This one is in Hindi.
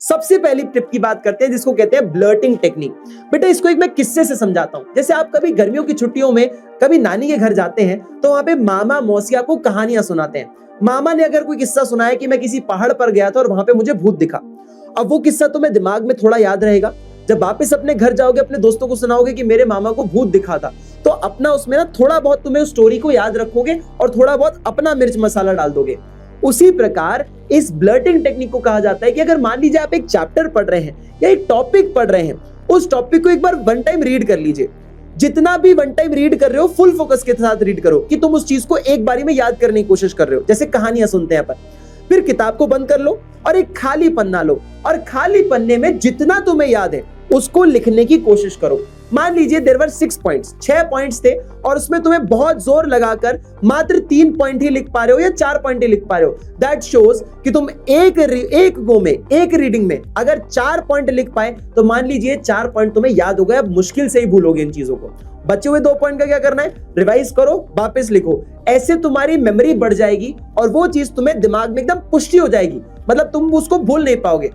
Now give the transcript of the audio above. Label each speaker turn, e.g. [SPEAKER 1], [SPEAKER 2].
[SPEAKER 1] सबसे पहली टिप की बात करते हैं जिसको कहते हैं ब्लर्टिंग टेक्निक। बेटा इसको एक मैं किस्से से समझाता हूँ। जैसे आप कभी गर्मियों की छुट्टियों में कभी नानी के घर जाते हैं तो वहां पे मामा मौसिया को कहानियां सुनाते हैं। मामा ने अगर कोई किस्सा सुनाया कि मैं किसी पहाड़ पर गया था और वहां पे मुझे भूत दिखा, अब वो किस्सा तुम्हें दिमाग में थोड़ा याद रहेगा। जब वापस अपने घर जाओगे अपने दोस्तों को सुनाओगे कि मेरे मामा को भूत दिखा था, तो अपना उसमें ना थोड़ा बहुत तुम्हें उस स्टोरी को याद रखोगे और थोड़ा बहुत अपना मिर्च मसाला डाल दोगे। उसी प्रकार इस ब्लर्टिंग टेक्निक को कहा जाता है कि अगर मान लीजिए आप एक चैप्टर पढ़ रहे हैं या एक टॉपिक पढ़ रहे हैं, उस टॉपिक को एक बार वन टाइम रीड कर लीजिए। जितना भी वन टाइम रीड कर रहे हो फुल फोकस के साथ रीड करो कि तुम उस चीज को एक बारी में याद करने की कोशिश कर रहे हो, जैसे कहानियां सुनते हैं अपन। फिर किताब को बंद कर लो और एक खाली पन्ना लो और खाली पन्ने में जितना तुम्हें याद है उसको लिखने की कोशिश करो। मान लीजिए देयर वर 6 पॉइंट्स, 6 पॉइंट्स थे और उसमें तुम्हें बहुत जोर लगाकर मात्र 3 पॉइंट ही लिख पा रहे हो या 4 पॉइंट ही लिख पा रहे हो। दैट शोज कि तुम एक गो में, एक रीडिंग में अगर 4 पॉइंट लिख पाए तो मान लीजिए 4 पॉइंट तुम्हें याद हो गए। अब मुश्किल से ही भूलोगे इन चीजों को। बचे हुए 2 पॉइंट का क्या करना है, रिवाइज करो, वापस लिखो। ऐसे तुम्हारी मेमोरी बढ़ जाएगी और वो चीज तुम्हें दिमाग में एकदम पुष्टि हो जाएगी, मतलब तुम उसको भूल नहीं पाओगे।